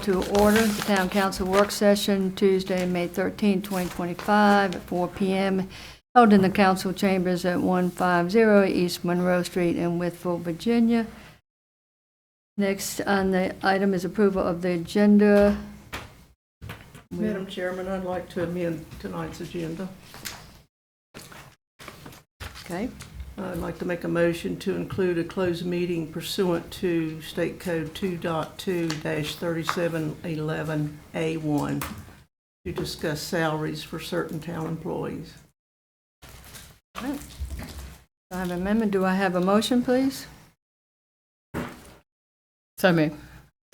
to order the Town Council work session Tuesday, May 13, 2025 at 4 p.m. held in the council chambers at 150 East Monroe Street in Wytheville, Virginia. Next on the item is approval of the agenda. Madam Chairman, I'd like to amend tonight's agenda. Okay. I'd like to make a motion to include a closed meeting pursuant to State Code 2.2-3711A1 to discuss salaries for certain town employees. All right. I have an amendment. Do I have a motion, please? So moved.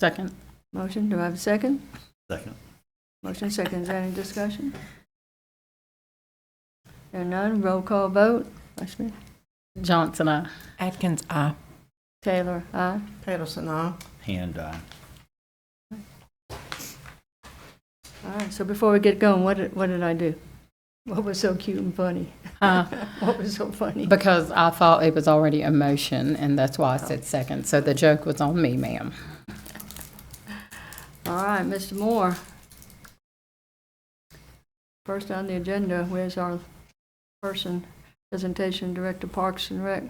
Second. Motion. Do I have a second? Second. Motion second. Is there any discussion? There none. Roll call vote. Vice Mayor. Johnson, aye. Atkins, aye. Taylor, aye. Patterson, aye. Hand aye. All right. So before we get going, what did I do? What was so cute and funny? What was so funny? Because I thought it was already a motion, and that's why I said second. So the joke was on me, ma'am. All right, Mr. Moore. First on the agenda, where's our person? Presentation, Director Parks and Rec.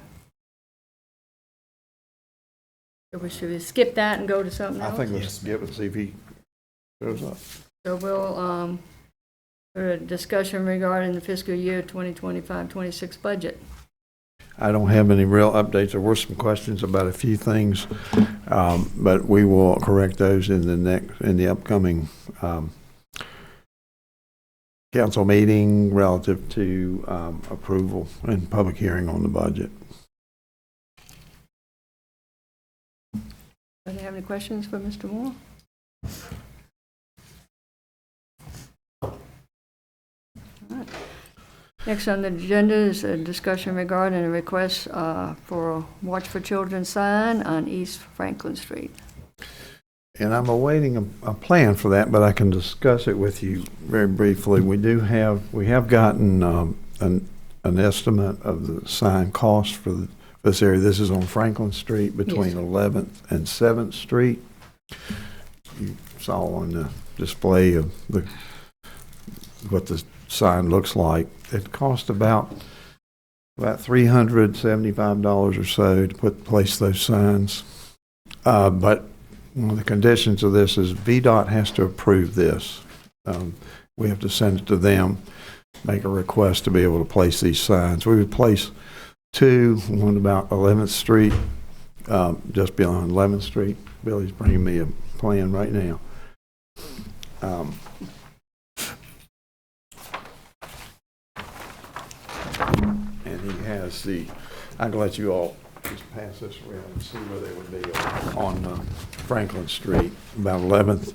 Should we skip that and go to something else? I think let's skip and see if he shows up. So we'll, a discussion regarding the fiscal year 2025-26 budget. I don't have any real updates. There were some questions about a few things, but we will correct those in the upcoming council meeting relative to approval and public hearing on the budget. Do you have any questions for Mr. Moore? All right. Next on the agenda is a discussion regarding a request for a Watch for Children sign on East Franklin Street. And I'm awaiting a plan for that, but I can discuss it with you very briefly. We have gotten an estimate of the sign cost for this area. This is on Franklin Street between 11th and 7th Street. You saw on the display of what the sign looks like. It cost about $375 or so to place those signs, but one of the conditions of this is VDOT has to approve this. We have to send it to them, make a request to be able to place these signs. We would place two, one about 11th Street, just beyond 11th Street. Billy's bringing me a plan right now. And he has I can let you all just pass this around and see where they would be on Franklin Street, about 11th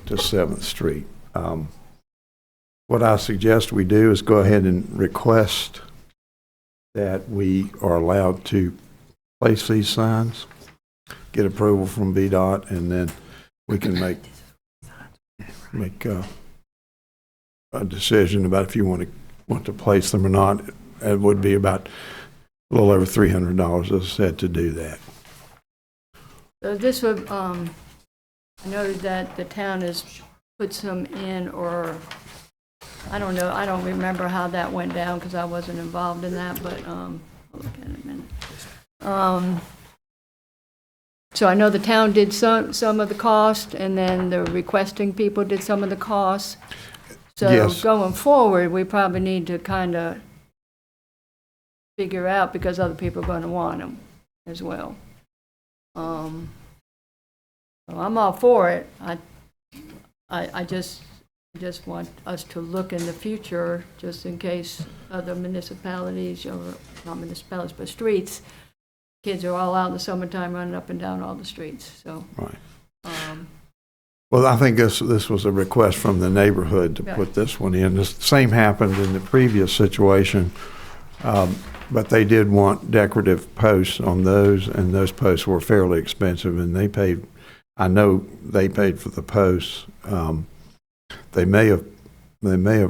to 7th Street. What I suggest we do is go ahead and request that we are allowed to place these signs, get approval from VDOT, and then we can make a decision about if you want to place them or not. It would be about a little over $300, as I said, to do that. So this would, I know that the town has put some in, or I don't know, I don't remember how that went down because I wasn't involved in that, but I'll look at it in a minute. So I know the town did some of the cost, and then the requesting people did some of the costs. So Yes. Going forward, we probably need to kind of figure out, because other people are going to want them as well. So I'm all for it. I just want us to look in the future, just in case other municipalities, or not municipalities, but streets, kids are all out in the summertime running up and down all the streets. So, Right. Well, I think this was a request from the neighborhood to Yeah. put this one in. The same happened in the previous situation, but they did want decorative posts on those, and those posts were fairly expensive, and I know they paid for the posts. They may have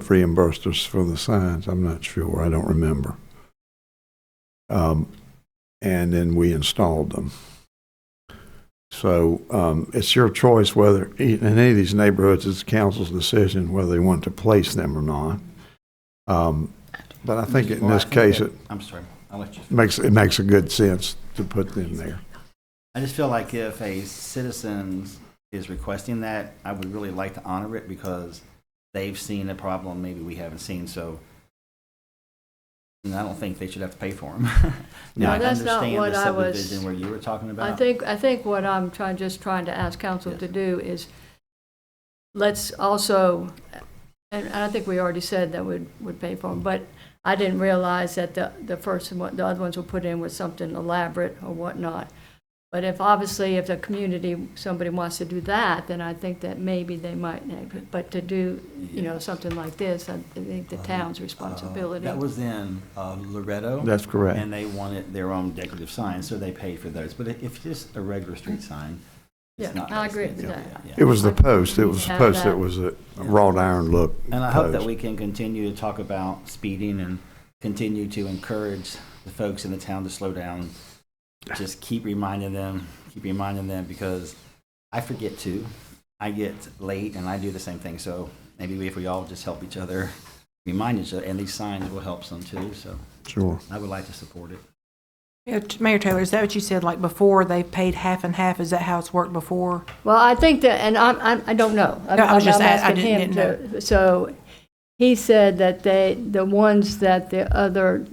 reimbursed us for the signs. I'm not sure. I don't remember. And then we installed them. So it's your choice whether, in any of these neighborhoods, it's council's decision whether they want to place them or not. But I think in this case, I'm sorry, I'll let you. it makes a good sense to put them there. I just feel like if a citizen is requesting that, I would really like to honor it because they've seen a problem maybe we haven't seen, so and I don't think they should have to pay for them. No, Now, I that's not understand what the I was- subdivision where you were talking about. I think what I'm just trying to ask council Yes. to do is, let's also, and I think we already said that would pay for them, but I didn't realize that the first one, the other ones were put in with something elaborate or whatnot. But if the community, somebody wants to do that, then I think that maybe they might, but to do, something like this, I think the town's responsibility. That was in Loretto. That's correct. And they wanted their own decorative signs, so they paid for those. But if it's just a regular street sign, it's Yeah, not. I agree expensive. with that. Yeah. It was the post. It was the Have post that. that was a wrought iron look. And I hope that post. we can continue to talk about speeding and continue to encourage the folks in the town to slow down. Just keep reminding them, because I forget too. I get late and I do the same thing. So maybe if we all just help each other, remind each other, and these signs will help some too. So Sure. I would like to support it. Yeah, Mayor Taylor, is that what you said, like before they paid half and half? Is that how it's worked before? Well, I think that, and I don't know. No, I was just I'm I asking him didn't know. to. So he said that the ones that the other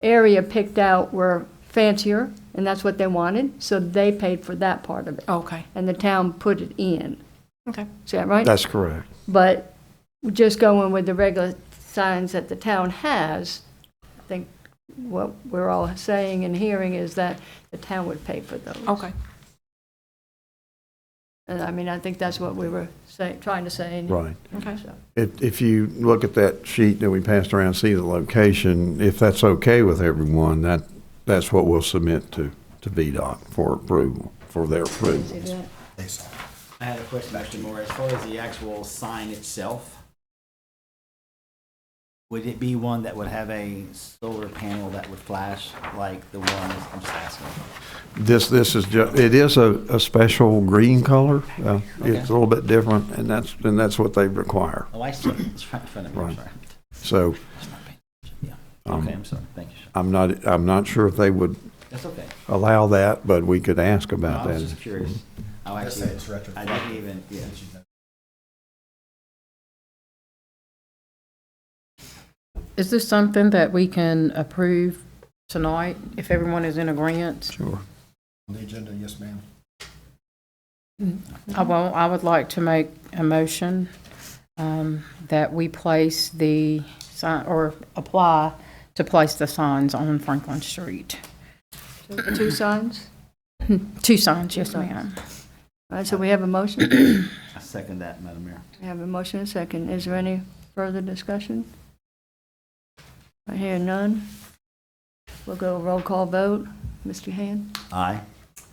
area picked out were fancier, and that's what they wanted, so they paid for that part of it. Okay, And the town put it in. okay. Is that right? That's correct. But just going with the regular signs that the town has, I think what we're all saying and hearing is that the town would pay for those. Okay. And I mean, I think that's what we were trying to say. and- Right. Okay. so. If you look at that sheet that we passed around, see the location, if that's okay with everyone, that's what we'll submit to VDOT for approval, for their See approval. that? I had a question, Mr. Moore. As far as the actual sign itself, would it be one that would have a solar panel that would flash like the ones? I'm just asking. It is a special green color. It's a little bit different, and that's what they require. Oh, I see. It's right in front of me. I'm Right. sorry. So Just not paying attention. Yeah. Okay, I'm sorry. Thank you, sir. I'm not sure if they would That's okay. allow that, but we could ask No, about I was that. just curious. Oh, actually, I didn't even, yeah. Is this something that we can approve tonight, if everyone is in agreement? Sure. On the agenda, yes, ma'am. I would like to make a motion that we place the sign, or apply to place the signs on Franklin Street. So 2 signs? 2 signs, yes, Two signs. ma'am. All right, so we have a motion. I second that, Madam Mayor. We have a motion and a second. Is there any further discussion? I hear none. We'll go roll call vote. Mr. Hand? Aye.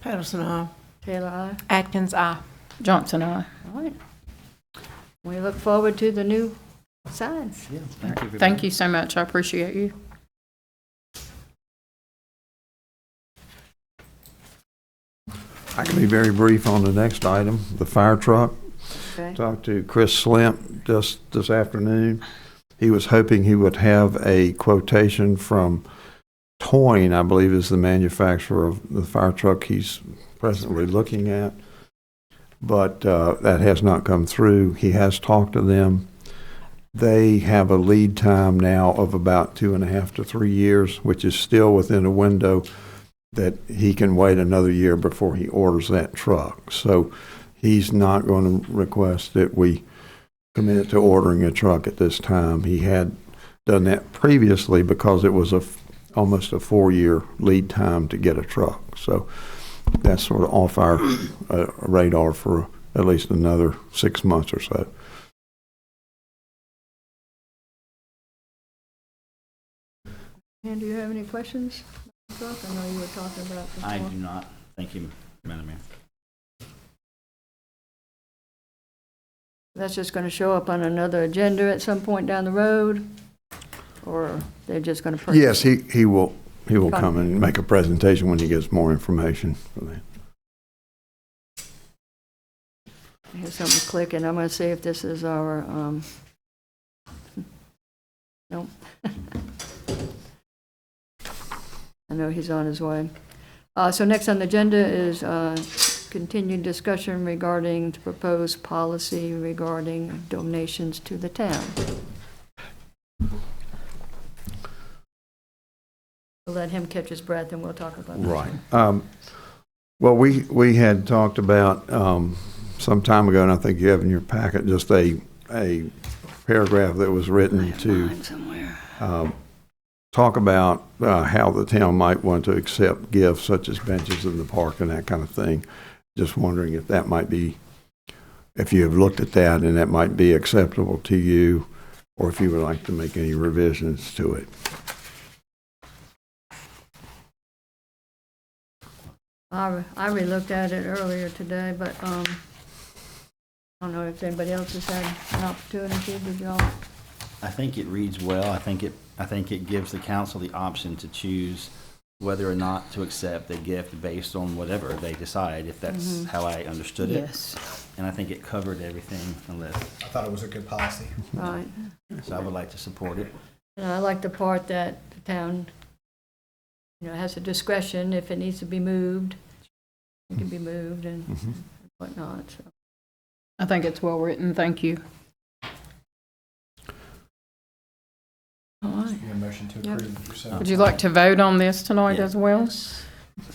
Patterson, aye. Taylor, aye. Atkins, aye. Johnson, aye. All right. We look forward to the new signs. Yeah, thank you. Thank you so much, I appreciate you. I can be very brief on the next item, the fire truck. Okay. Talked to Chris Slimp just this afternoon. He was hoping he would have a quotation from Toyne, I believe is the manufacturer of the fire truck he's presently looking at. But that has not come through. He has talked to them. They have a lead time now of about 2.5 to 3 years, which is still within a window that he can wait another year before he orders that truck. So he's not going to request that we commit to ordering a truck at this time. He had done that previously because it was almost a 4-year lead time to get a truck. So that's sort of off our radar for at least another 6 months or so. And do you have any questions? I know you were talking about before. I do not. Thank you, Madam Mayor. That's just going to show up on another agenda at some point down the road? Or they're just going to purchase? Yes, he will come and make a presentation when he gets more information for that. I hear something clicking. I'm going to see if this is our, nope. I know he's on his way. So next on the agenda is continued discussion regarding the proposed policy regarding donations to the town. We'll let him catch his breath and we'll talk about that. Right. Well, we had talked about some time ago, and I think you have in your packet just a paragraph that was I written have to mine somewhere. talk about how the town might want to accept gifts such as benches in the park and that kind of thing. Just wondering if that might be, if you have looked at that and that might be acceptable to you, or if you would like to make any revisions to it. I re-looked at it earlier today, but I don't know if anybody else has had an opportunity. Did y'all? I think it reads well. I think it gives the council the option to choose whether or not to accept a gift based on whatever they decide, if that's how I understood it. Yes. And I think it covered everything unless, I thought it was a good policy. Right. so I would like to support it. And I like the part that the town, has a discretion if it needs to be moved. It can be moved and whatnot. So. I think it's well written. Thank you. All right. Need a motion to Yep. approve yourself. Would you like to vote on this tonight Yeah. as well? So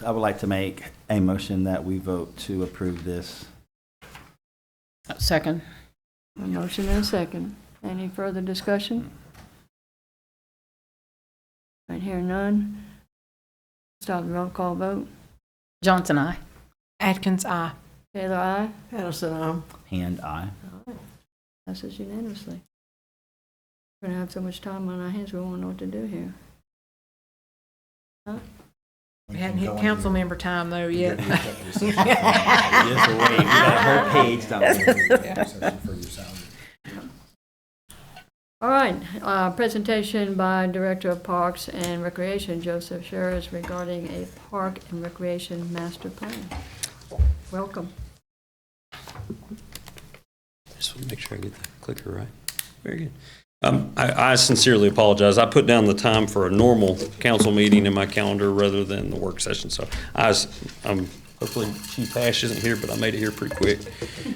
I would like to make a motion that we vote to approve this. Second. A motion and a second. Any further discussion? Right here, none. Stop the roll call vote. Johnson, aye. Atkins, aye. Taylor, aye. Patterson, Hand aye. Passes unanimously. We're gonna have so much time on our hands, we won't know what to do here. We hadn't hit council member time though yet. Just wait, we got a whole page down. For your salary. All right, presentation by Director of Parks and Recreation, Joseph Sherris, regarding a park and recreation master plan. Welcome. Just want to make sure I get the clicker right. Very good. I sincerely apologize. I put down the time for a normal council meeting in my calendar rather than the work session. So hopefully Chief Ash isn't here, but I made it here pretty quick.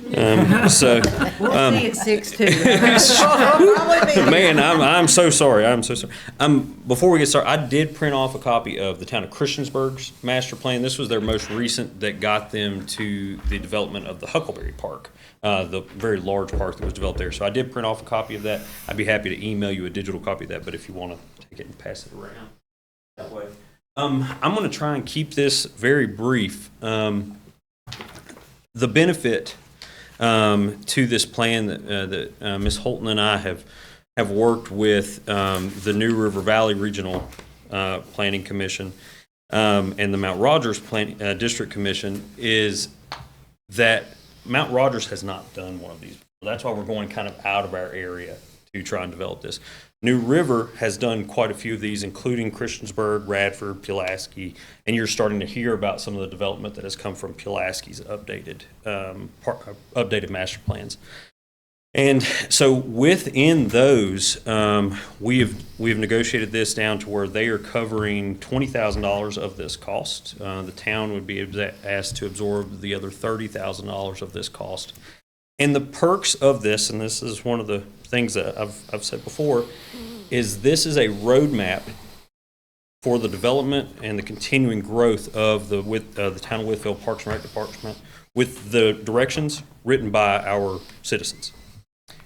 We'll see at 6:02. Man, I'm so sorry. I'm so sorry. Before we get started, I did print off a copy of the town of Christiansburg's master plan. This was their most recent that got them to the development of the Huckleberry Park, the very large park that was developed there. So I did print off a copy of that. I'd be happy to email you a digital copy of that, but if you want to take it and pass it around that way. I'm going to try and keep this very brief. The benefit to this plan that Ms. Holton and I have worked with the New River Valley Regional Planning Commission and the Mount Rogers District Commission is that Mount Rogers has not done one of these. That's why we're going kind of out of our area to try and develop this. New River has done quite a few of these, including Christiansburg, Radford, Pulaski, and you're starting to hear about some of the development that has come from Pulaski's updated master plans. And so within those, we have negotiated this down to where they are covering $20,000 of this cost. The town would be asked to absorb the other $30,000 of this cost. And the perks of this, and this is one of the things that I've said before, is this is a roadmap for the development and the continuing growth of the town of Wytheville Parks and Rec Department with the directions written by our citizens.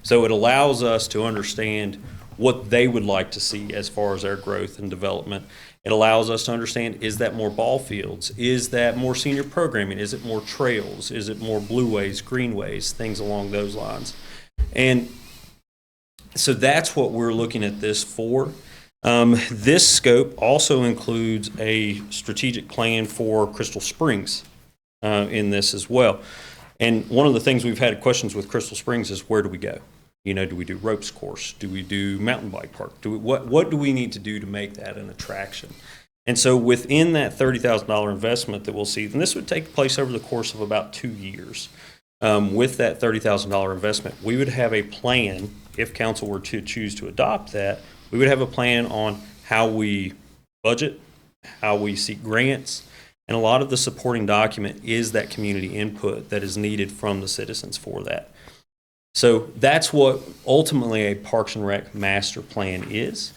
So it allows us to understand what they would like to see as far as their growth and development. It allows us to understand, is that more ball fields? Is that more senior programming? Is it more trails? Is it more blueways, greenways, things along those lines? And so that's what we're looking at this for. This scope also includes a strategic plan for Crystal Springs in this as well. And one of the things we've had questions with Crystal Springs is, where do we go? Do we do ropes course? Do we do mountain bike park? What do we need to do to make that an attraction? And so within that $30,000 investment that we'll see, and this would take place over the course of about 2 years, with that $30,000 investment, we would have a plan, if council were to choose to adopt that, we would have a plan on how we budget, how we seek grants, and a lot of the supporting document is that community input that is needed from the citizens for that. So that's what ultimately a Parks and Rec master plan is.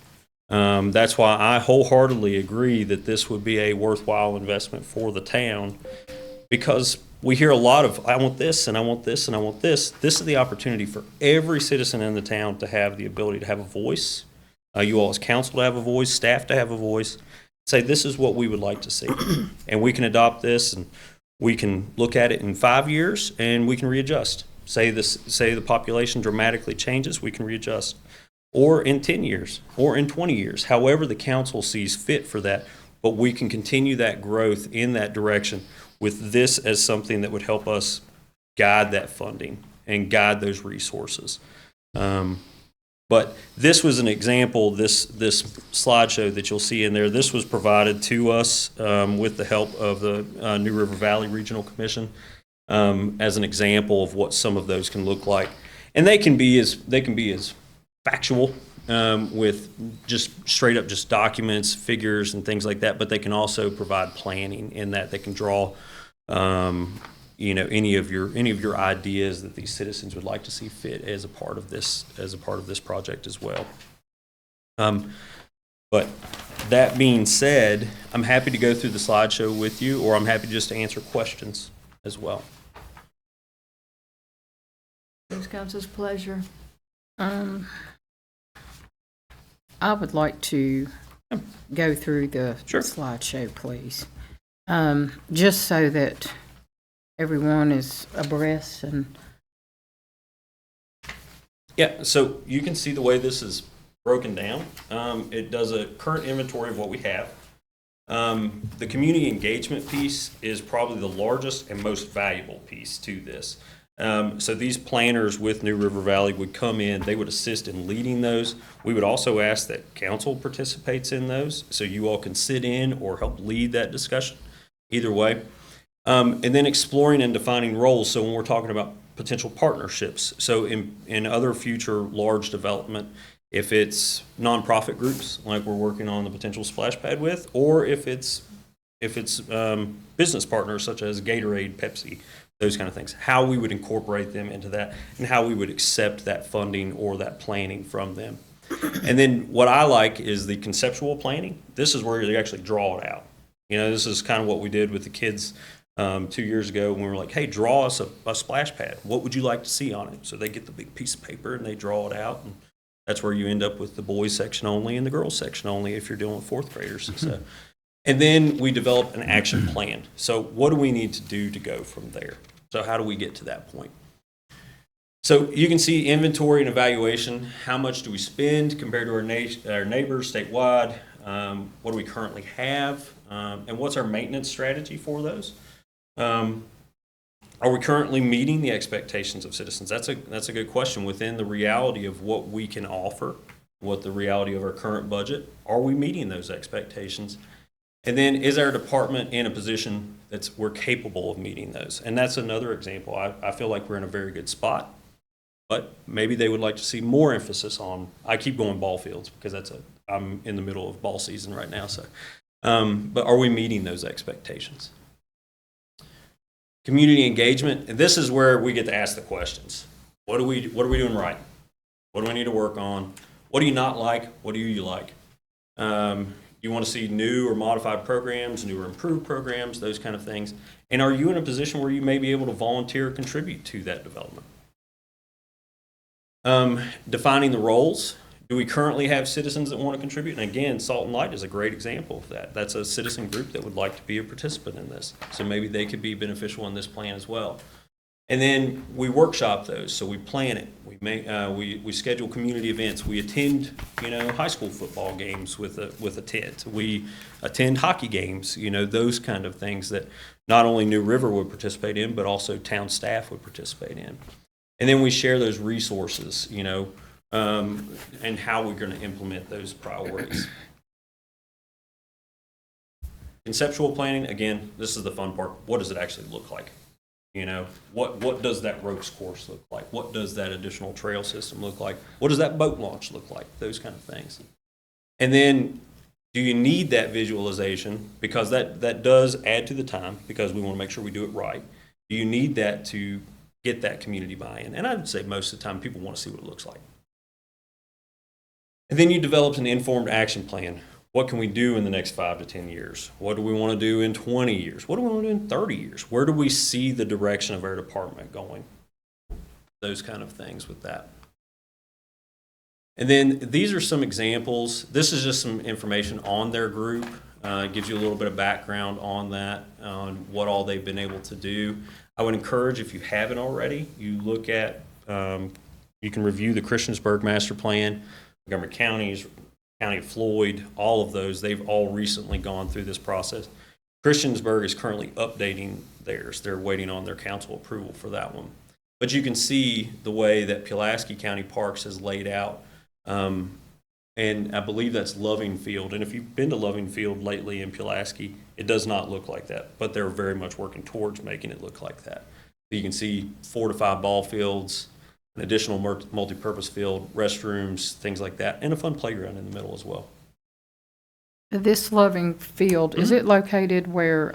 That's why I wholeheartedly agree that this would be a worthwhile investment for the town, because we hear a lot of, I want this, and I want this, and I want this. This is the opportunity for every citizen in the town to have the ability to have a voice. You all as council to have a voice, staff to have a voice. Say, this is what we would like to see. And we can adopt this, and we can look at it in 5 years, and we can readjust. Say the population dramatically changes, we can readjust. Or in 10 years, or in 20 years, however the council sees fit for that. But we can continue that growth in that direction with this as something that would help us guide that funding and guide those resources. But this was an example, this slideshow that you'll see in there, this was provided to us with the help of the New River Valley Regional Commission as an example of what some of those can look like. And they can be as factual with just straight up just documents, figures, and things like that, but they can also provide planning in that they can draw any of your ideas that these citizens would like to see fit as a part of this project as well. But that being said, I'm happy to go through the slideshow with you, or I'm happy just to answer questions as well. It's council's pleasure. I would like to go through the Sure. slideshow, please. Just so that everyone is abreast and Yeah, so you can see the way this is broken down. It does a current inventory of what we have. The community engagement piece is probably the largest and most valuable piece to this. So these planners with New River Valley would come in, they would assist in leading those. We would also ask that council participates in those, so you all can sit in or help lead that discussion, either way. And then exploring and defining roles, so when we're talking about potential partnerships, so in other future large development, if it's nonprofit groups, like we're working on the potential splash pad with, or if it's business partners such as Gatorade, Pepsi, those kind of things, how we would incorporate them into that and how we would accept that funding or that planning from them. And then what I like is the conceptual planning. This is where you actually draw it out. This is kind of what we did with the kids 2 years ago when we were like, hey, draw us a splash pad. What would you like to see on it? So they get the big piece of paper and they draw it out. And that's where you end up with the boys section only and the girls section only if you're dealing with fourth graders. So. And then we develop an action plan. So what do we need to do to go from there? So how do we get to that point? So you can see inventory and evaluation. How much do we spend compared to our neighbors statewide? What do we currently have? And what's our maintenance strategy for those? Are we currently meeting the expectations of citizens? That's a good question. Within the reality of what we can offer, what the reality of our current budget, are we meeting those expectations? And then is our department in a position we're capable of meeting those? And that's another example. I feel like we're in a very good spot, but maybe they would like to see more emphasis on, I keep going ball fields because I'm in the middle of ball season right now. So, but are we meeting those expectations? Community engagement, and this is where we get to ask the questions. What are we doing right? What do we need to work on? What do you not like? What do you like? You want to see new or modified programs, new or improved programs, those kind of things. And are you in a position where you may be able to volunteer or contribute to that development? Defining the roles. Do we currently have citizens that want to contribute? And again, Salt and Light is a great example of that. That's a citizen group that would like to be a participant in this. So maybe they could be beneficial in this plan as well. And then we workshop those. So we plan it. We schedule community events. We attend, high school football games with a tent. We attend hockey games, those kind of things that not only New River would participate in, but also town staff would participate in. And then we share those resources, and how we're going to implement those priorities. Conceptual planning, again, this is the fun part. What does it actually look like? You know, what does that ropes course look like? What does that additional trail system look like? What does that boat launch look like? Those kind of things. And then, do you need that visualization? Because that does add to the time, because we want to make sure we do it right. Do you need that to get that community buy-in? And I would say most of the time, people want to see what it looks like. And then you developed an informed action plan. What can we do in the next 5 to 10 years? What do we want to do in 20 years? What do we want to do in 30 years? Where do we see the direction of our department going? Those kind of things with that. And then these are some examples. This is just some information on their group. It gives you a little bit of background on that, on what all they've been able to do. I would encourage, if you haven't already, you look at, you can review the Christiansburg Master Plan, Montgomery County's, County of Floyd, all of those. They've all recently gone through this process. Christiansburg is currently updating theirs. They're waiting on their council approval for that one. But you can see the way that Pulaski County Parks has laid out. And I believe that's Loving Field. And if you've been to Loving Field lately in Pulaski, it does not look like that. But they're very much working towards making it look like that. You can see 4 to 5 ball fields, an additional multi-purpose field, restrooms, things like that, and a fun playground in the middle as well. This Loving Field, is it located where,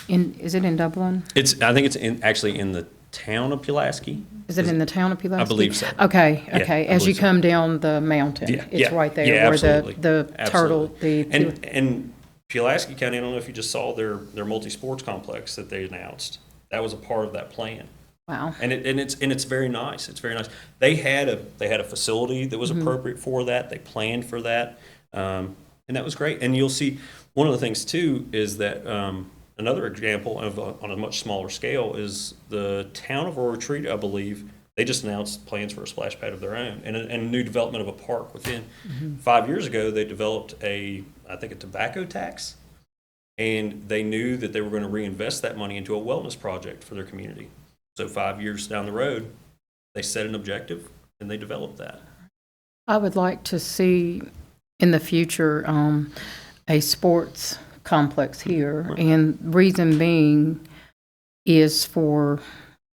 is it in Dublin? I think it's actually in the town of Pulaski. Is it in the town of Pulaski? I believe so. Okay, Yeah, okay. I As you believe so. come down the mountain, Yeah, it's yeah, right there yeah, where absolutely. the turtle, And Pulaski County, I don't know if you just saw their multi-sports complex that they announced. That was a part of that plan. wow. And it's very nice. It's very nice. They had a facility that was appropriate for that. They planned for that, and that was great. And you'll see one of the things too is that another example of on a much smaller scale is the town of Aurora Retreat. I believe they just announced plans for a splash pad of their own and a new development of a park within. 5 years ago, they developed a tobacco tax. And they knew that they were going to reinvest that money into a wellness project for their community. So 5 years down the road, they set an objective and they developed that. I would like to see in the future a sports complex here. Right. And reason being is for,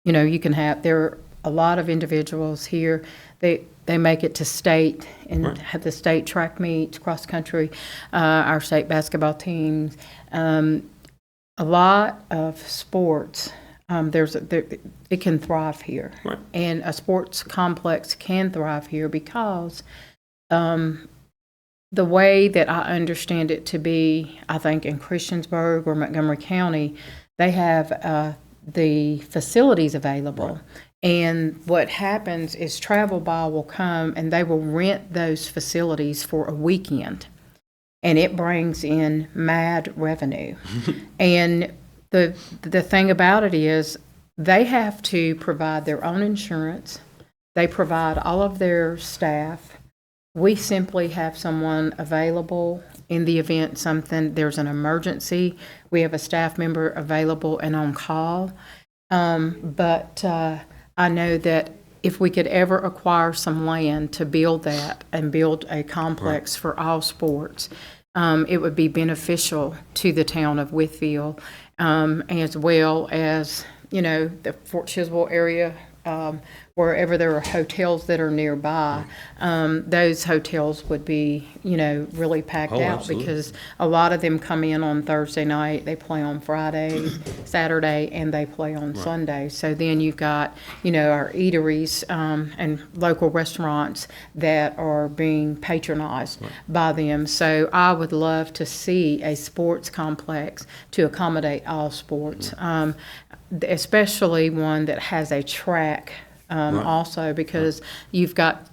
you can have, there are a lot of individuals here, they make it to state and Right. have the state track meets, cross country, our state basketball teams. A lot of sports, it can thrive here. Right. And a sports complex can thrive here because the way that I understand it to be, I think in Christiansburg or Montgomery County, they have the facilities available. Right. And what happens is Travel Ball will come and they will rent those facilities for a weekend. And it brings in mad revenue. And the thing about it is they have to provide their own insurance. They provide all of their staff. We simply have someone available in the event there's an emergency. We have a staff member available and on call. But I know that if we could ever acquire some land to build that and build a complex for all sports, it would be beneficial to the town of Wytheville, as well as, the Fort Chiswell area, wherever there are hotels that are nearby. Those hotels would be, really packed Oh, out absolutely. because a lot of them come in on Thursday night, they play on Friday, Saturday, and they play on Sunday. So then you've got, our eateries and local restaurants that are being patronized by them. So I would love to see a sports complex to accommodate all sports, especially one that has a track. Also, because you've got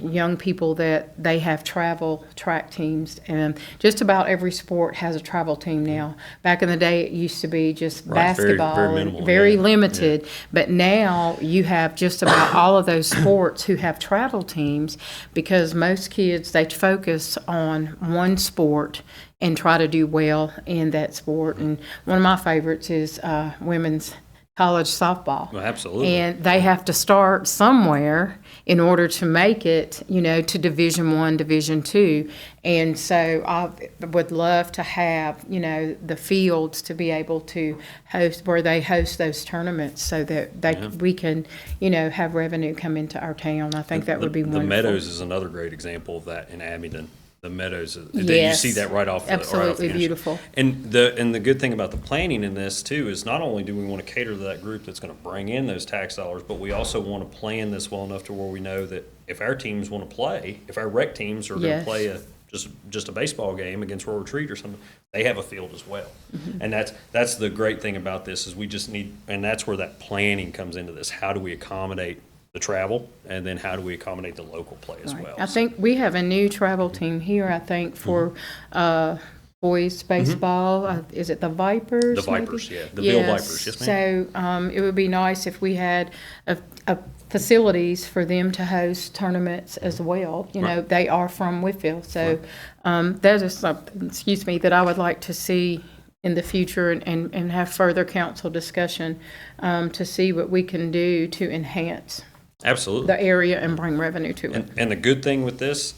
young people that they have travel track teams, and just about every sport has a travel team now. Back in the day, it used to be just Right, very- basketball, very and minimal, very yeah. limited. But now you have just about all of those sports who have travel teams, because most kids, they focus on one sport and try to do well in that sport. And one of my favorites is women's college softball. Well, absolutely. And they have to start somewhere, in order to make it, to Division I, Division II. And so I would love to have, the fields to be able to host, where they host those tournaments so that we can, have revenue come into our town. I think that would be The wonderful. Meadows is another great example of that in Abingdon. The Meadows, you Yes, see that right off the absolutely interstate. beautiful. And the good thing about the planning in this too is not only do we want to cater to that group that's going to bring in those tax dollars, but we also want to plan this well enough to where we know that if our teams want to play, if our rec teams are going Yes. to play just a baseball game against Royal Retreat or something, they have a field as well. Mm-hmm. And that's the great thing about this is we just need, and that's where that planning comes into this. How do we accommodate the travel, and then how do we accommodate the local play as Right. well? I think we have a new travel team here, I think, for boys baseball. Is it the Vipers? The maybe? Vipers, yeah. The Ville Vipers, yes, ma'am. So it would be nice if we had a facilities for them to host tournaments as well. Right. They are from Wytheville. So that is something, that I would like to see in the future and have further council discussion to see what we can do to enhance Absolutely. the area and bring revenue to it. And the good thing with this,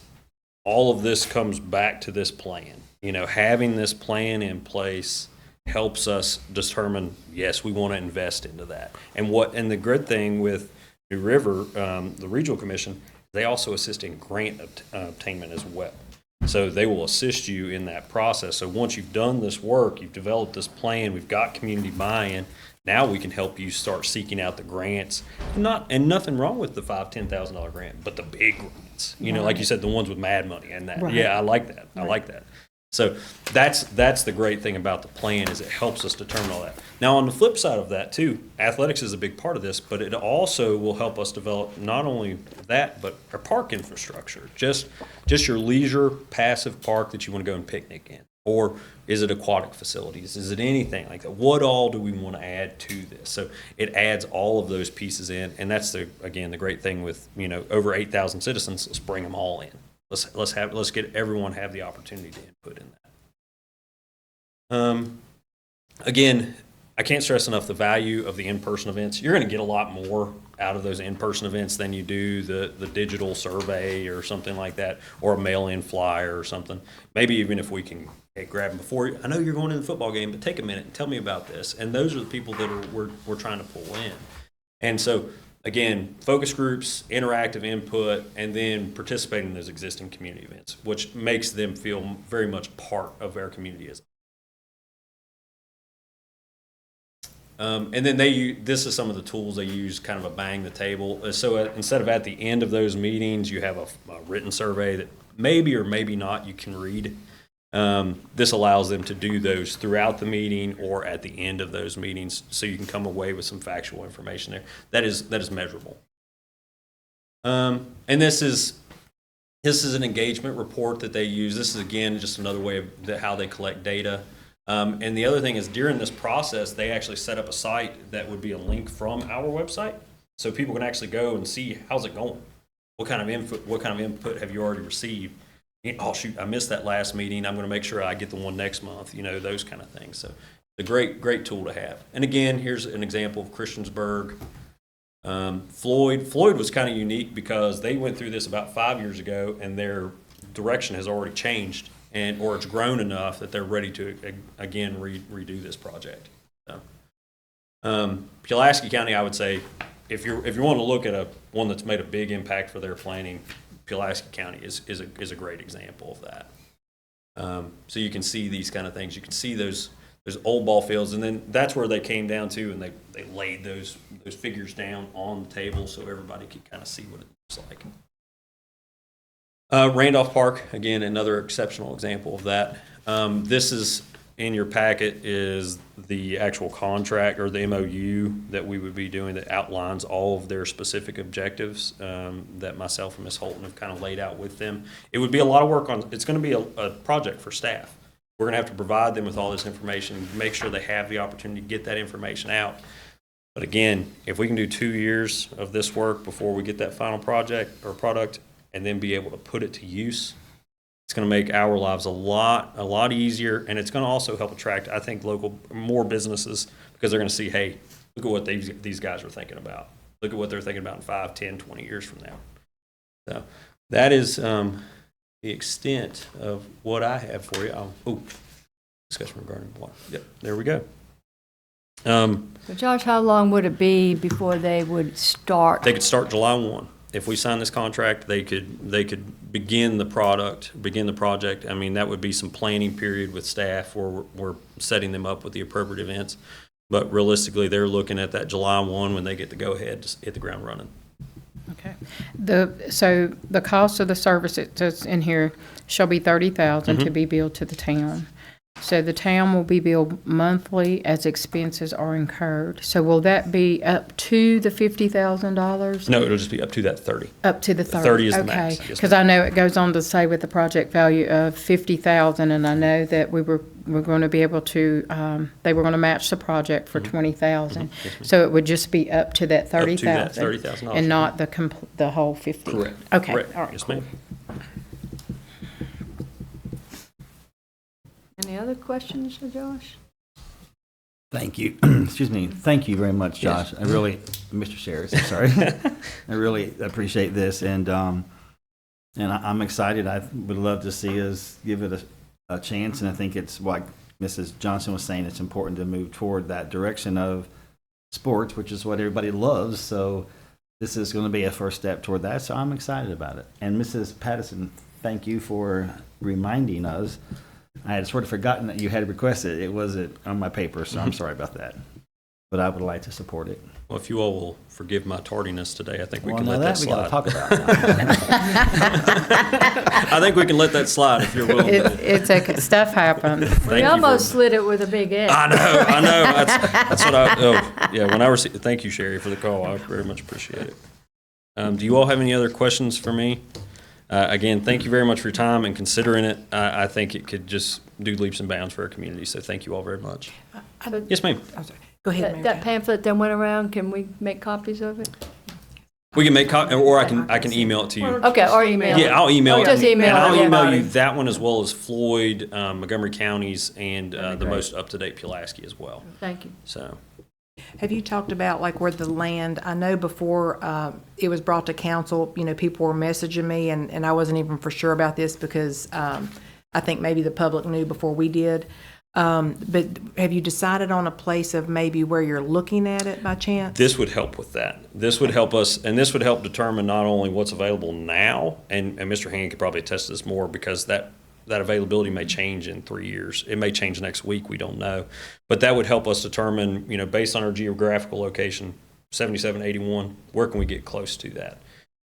all of this comes back to this plan. Having this plan in place helps us determine, yes, we want to invest into that. And the good thing with New River, the Regional Commission, they also assist in grant obtainment as well. So they will assist you in that process. So once you've done this work, you've developed this plan, we've got community buy-in, now we can help you start seeking out the grants. And nothing wrong with the $5,000-$10,000 grant, but the big grants, like you said, the ones with mad money and that. Right. Yeah, I like that. I like that. So that's the great thing about the plan is it helps us determine all that. Now on the flip side of that too, athletics is a big part of this, but it also will help us develop not only that, but our park infrastructure. Just your leisure passive park that you want to go and picnic in. Or is it aquatic facilities? Is it anything like that? What all do we want to add to this? So it adds all of those pieces in, and that's the great thing with over 8,000 citizens. Let's bring them all in. Let's get everyone have the opportunity to input in that. Again, I can't stress enough the value of the in-person events. You're going to get a lot more out of those in-person events than you do the digital survey or something like that, or a mail-in flyer or something. Maybe even if we can grab them before. I know you're going to the football game, but take a minute and tell me about this. And those are the people that we're trying to pull in. And so, again, focus groups, interactive input, and then participating in those existing community events, which makes them feel very much part of our community as and then this is some of the tools they use, kind of a bang the table. So instead of at the end of those meetings, you have a written survey that maybe or maybe not you can read. This allows them to do those throughout the meeting or at the end of those meetings, so you can come away with some factual information there. That is measurable. And this is an engagement report that they use. This is again just another way of how they collect data. And the other thing is during this process, they actually set up a site that would be a link from our website, so people can actually go and see how's it going, what kind of input have you already received. Oh shoot, I missed that last meeting. I'm going to make sure I get the one next month. Those kind of things. So, a great tool to have. And again, here's an example of Christiansburg. Floyd was kind of unique because they went through this about 5 years ago, and their direction has already changed, or it's grown enough that they're ready to again redo this project. So, Pulaski County, I would say, if you want to look at one that's made a big impact for their planning, Pulaski County is a great example of that. So you can see these kind of things. You can see those old ball fields, and then that's where they came down to, and they laid those figures down on the table so everybody could kind of see what it looks like. Randolph Park, again, another exceptional example of that. This is in your packet is the actual contract or the MOU that we would be doing that outlines all of their specific objectives that myself and Ms. Holton have kind of laid out with them. It would be a lot of work it's going to be a project for staff. We're going to have to provide them with all this information, make sure they have the opportunity to get that information out. But again, if we can do 2 years of this work before we get that final project or product and then be able to put it to use, it's going to make our lives a lot easier, and it's going to also help attract, I think, more businesses, because they're going to see, hey, look at what these guys are thinking about. Look at what they're thinking about in 5, 10, 20 years from now. So that is the extent of what I have for you. Discussion regarding water. Yep, there we go. So Josh, how long would it be before they would start? They could start July 1. If we sign this contract, they could begin the project. I mean, that would be some planning period with staff where we're setting them up with the appropriate events. But realistically, they're looking at that July 1 when they get to go ahead to hit the ground running. Okay. So the cost of the service, it says in here, shall be $30,000 to be billed to the town. So the town will be billed monthly as expenses are incurred. So will that be up to the $50,000? No, it'll just be up to that 30. Up to the 30? 30 is the max, Okay, yes, because I know it goes on to say with the project value of $50,000, and I know that we're going to be able to, they were going to match the project for $20,000. So it would just be up to that Up to that $30,000? $30,000. And not the whole 50? Correct. Okay, Correct. all right. Yes, ma'am. Any other questions for Josh? Thank you. Excuse me. Thank you very much, Josh. I really, Mr. Sherris, I'm sorry. I really appreciate this, and I'm excited. I would love to see us give it a chance, and I think it's like Mrs. Johnson was saying, it's important to move toward that direction of sports, which is what everybody loves. So this is going to be a first step toward that. So I'm excited about it. And Mrs. Patterson, thank you for reminding us. I had sort of forgotten that you had requested it. It wasn't on my paper, so I'm sorry about that. But I would like to support it. Well, if you all will forgive my tardiness today, I think we Well, can now let that we got to slide. talk about. I think we can let that slide if you're willing to. It's okay, stuff happens. We Thank you almost very slid it with a big X. I know. That's what yeah, when I received, thank you, Sherry, for the call. I very much appreciate it. Do you all have any other questions for me? Again, thank you very much for your time and considering it. I think it could just do leaps and bounds for our community, so thank you all very much. Yes, ma'am. I'm sorry. Go ahead, Mayor That Taylor. pamphlet that went around, can we make copies of it? We can make, or I can email it to you. Okay, or email. Yeah, I'll email Oh, it. just email And I'll it, yeah. email you that one as well as Floyd, Montgomery counties, and That'd be the great. most up-to-date Pulaski as well. Thank you. So, Have you talked about like where the land, I know before it was brought to council, people were messaging me and I wasn't even for sure about this because I think maybe the public knew before we did. But have you decided on a place of maybe where you're looking at it by chance? this would help with that. This would help us, and this would help determine not only what's available now, and Mr. Hand could probably attest to this more because that availability may change in 3 years. It may change next week, we don't know. But that would help us determine, based on our geographical location, 7781, where can we get close to that?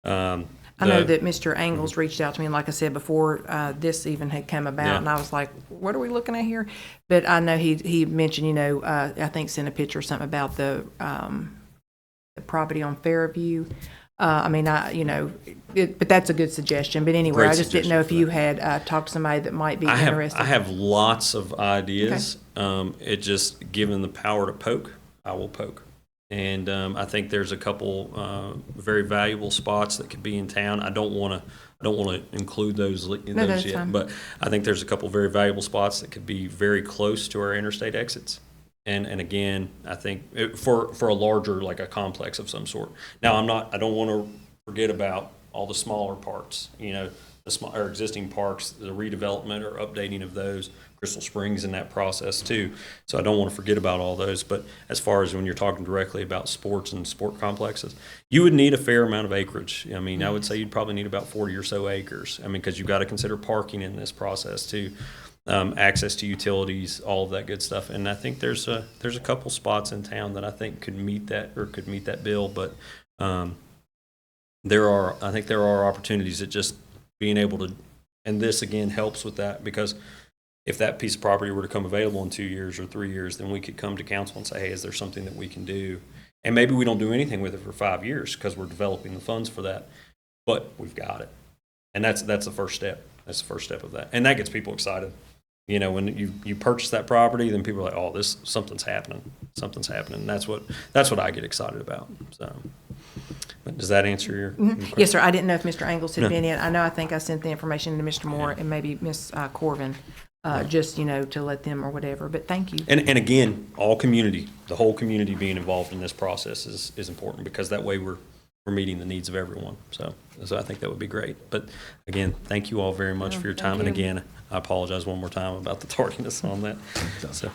I know that Mr. Angles reached out to me, and like I said before, this even had come about, Yeah. and I was like, what are we looking at here? But I know he mentioned, I think sent a picture or something about the property on Fairview. But that's a good suggestion. But anyway, Great I just didn't know if suggestion you had talked to somebody that might be I interested. have lots of ideas. It just, given the power to poke, I will poke. And I think there's a couple very valuable spots that could be in town. I don't want to include those that's yet, fine. but I think there's a couple very valuable spots that could be very close to our interstate exits. And again, I think for a larger, like a complex of some sort. Now, I don't want to forget about all the smaller parts, our existing parks, the redevelopment or updating of those, Crystal Springs in that process too. So I don't want to forget about all those. But as far as when you're talking directly about sports and sport complexes, you would need a fair amount of acreage. I mean, I would say you'd probably need about 40 or so acres. I mean, because you've got to consider parking in this process too, access to utilities, all of that good stuff. And I think there's a couple spots in town that I think could meet that bill. But there are opportunities that just being able to, and this again helps with that, because if that piece of property were to come available in 2 years or 3 years, then we could come to council and say, hey, is there something that we can do? And maybe we don't do anything with it for 5 years because we're developing the funds for that, but we've got it. And that's the first step. That's the first step of that. And that gets people excited. When you purchase that property, then people are like, oh, something's happening. Something's happening. And that's what I get excited about. So, but does that answer your question? Yes, sir. I didn't know if Mr. Angles had No. been in. I think I sent the information to Mr. Moore and maybe Ms. Corvin, just, to let them or whatever. But thank you. And again, the whole community being involved in this process is important, because that way we're we're meeting the needs of everyone. So I think that would be great. But again, thank you all very much for your time. And Thank you. again, I apologize one more time about the tardiness on that. So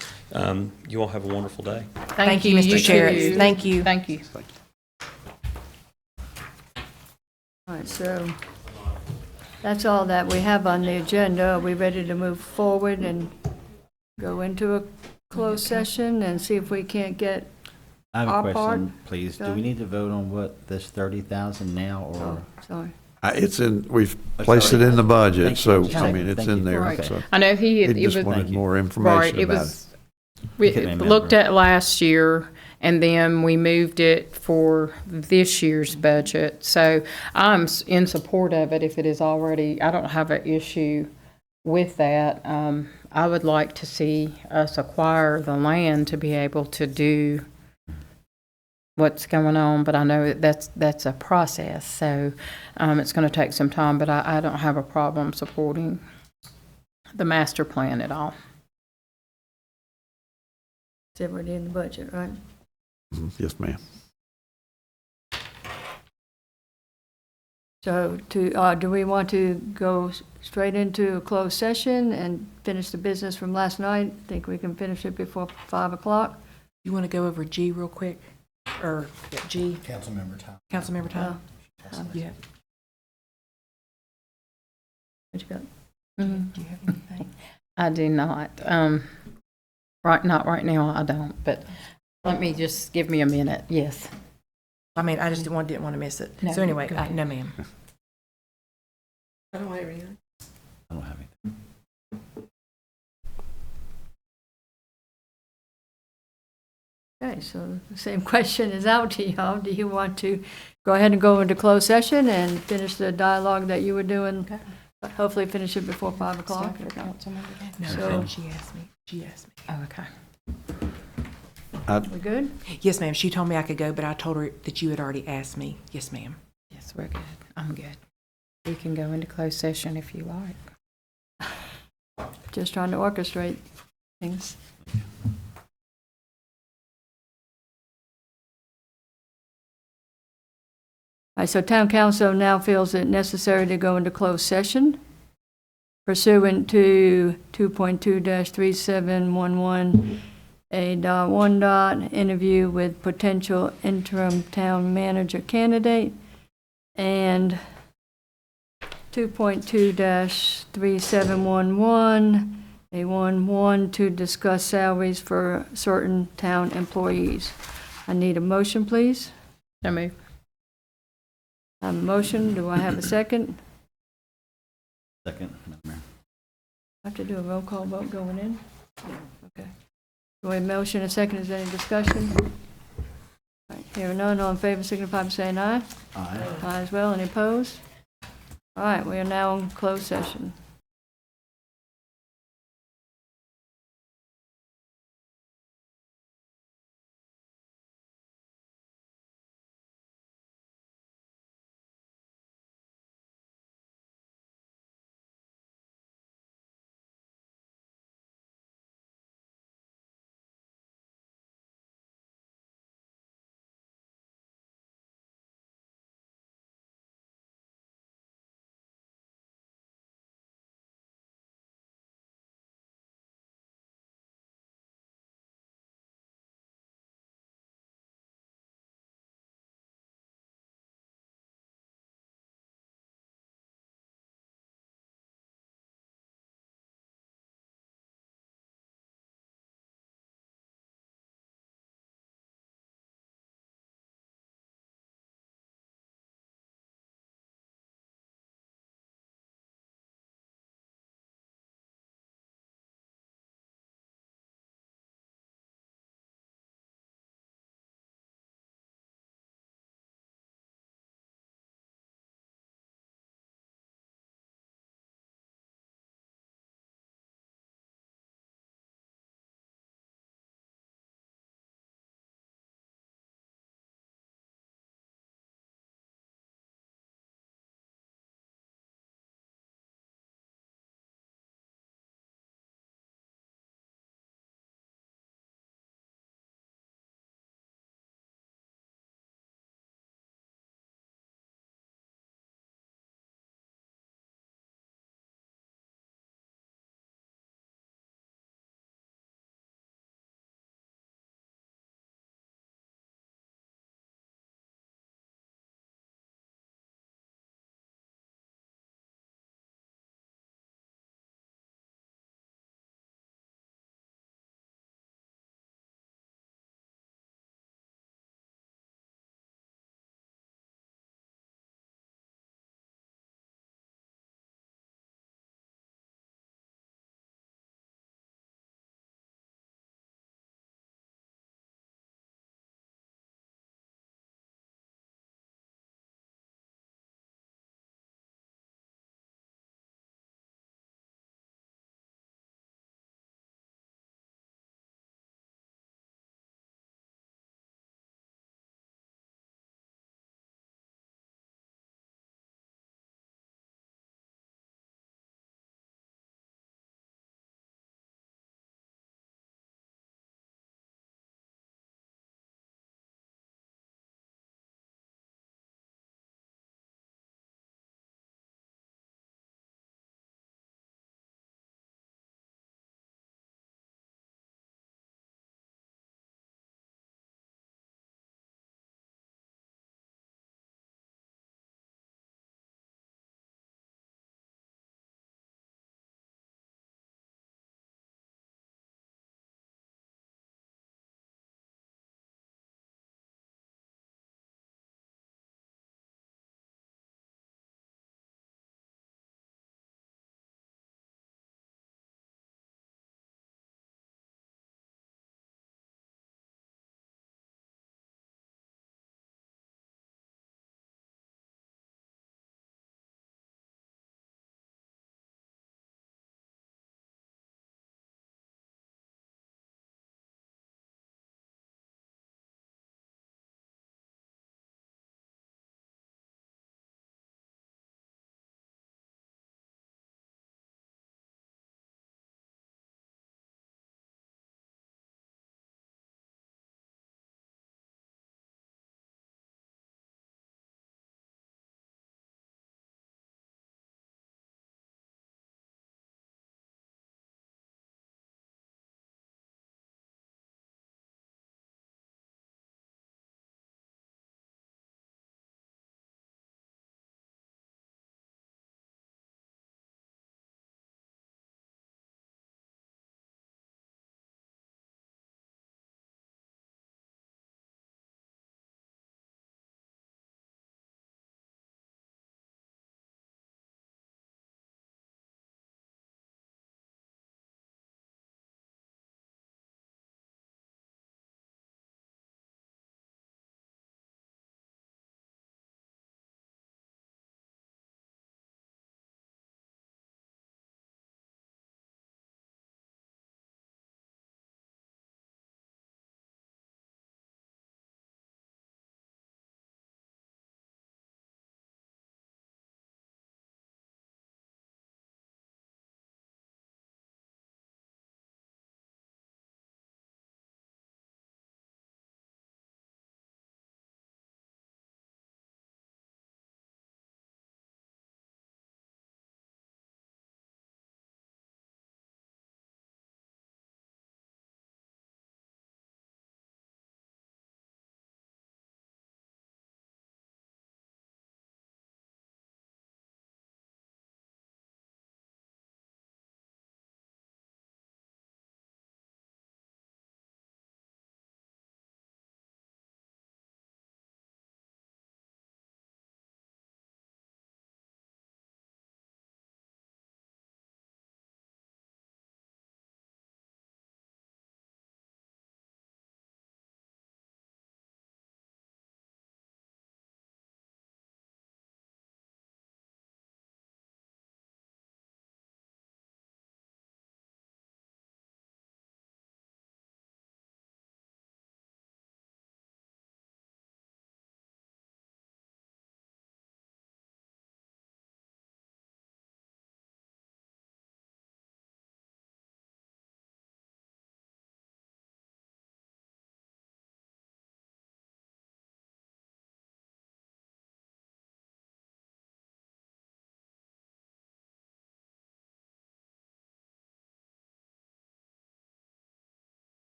you all have a wonderful day. Thank you, Mr. Chair. too. Thank you. Thank you. All right, so that's all that we have on the agenda. Are we ready to move forward and go into a closed session and see if we can't get, I have Our a part, question, please. Do John? we need to vote on what, this 30,000 now, oh, or? sorry. It's in, we've Oh, placed it sorry. in the budget, Thank so, you. I mean, it's Thank in you. there, Right. so. I know he, He it just was, wanted Thank you. more right, information it about it. was, we Couldn't remember. looked at last year, and then we moved it for this year's budget. So I'm in support of it if it is already, I don't have an issue with that. I would like to see us acquire the land to be able to do what's going on, but I know that's a process, so it's going to take some time, but I don't have a problem supporting the master plan at all. It's already in the budget, right? Yes, ma'am. So do we want to go straight into a closed session and finish the business from last night? Think we can finish it before 5 o'clock? You want to go over G real quick? Or G, Councilmember Tom. Councilmember Tom? Oh, Yeah. what you got? Do you have anything? I do not. Not right now, I don't, but let me just, give me a minute, yes. I mean, I just didn't want to miss it. No, So anyway, go ahead. no, ma'am. I don't have anything. I don't have anything. Okay, so the same question is out to y'all. Do you want to go ahead and go into closed session and finish the dialogue that you were doing? Hopefully finish it before 5 o'clock? No, So- she asked me. She asked me. Oh, okay. We good? Yes, ma'am. She told me I could go, but I told her that you had already asked me. Yes, ma'am. Yes, we're good. I'm good. We can go into closed session if you like. Just trying to orchestrate things. All right, so town council now feels it necessary to go into closed session pursuant to 2.2-3711 A.1. Interview with potential interim town manager candidate, and 2.2-3711 A11 to discuss salaries for certain town employees. I need a motion, please. So move. I have a motion. Do I have a second? Second, Madam Mayor. I have to do a roll call vote going in? Yeah, okay. Do we have a motion and a second? Is there any discussion? All right, hearing none, all in favor signify by saying aye. Aye. Aye as well. Any opposed? All right, we are now in closed session.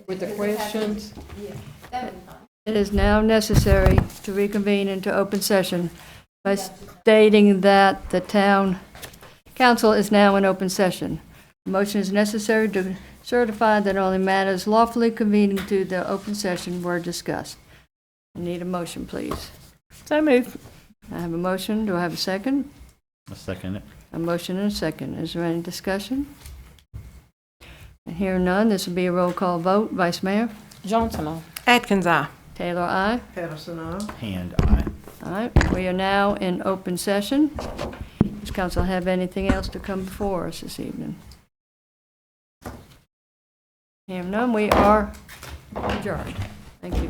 With the questions? It is now necessary to reconvene into open session by stating that the town council is now in open session. A motion is necessary to certify that only matters lawfully convening to the open session were discussed. I need a motion, please. So moved. I have a motion. Do I have a second? I'll second it. A motion and a second. Is there any discussion? And hearing none, this will be a roll call vote. Vice Mayor? Johnson, aye. Atkins, aye. Taylor, aye. Patterson, aye. Hand aye. All right, we are now in open session. Does council have anything else to come before us this evening? Hearing none, we are adjourned. Thank you.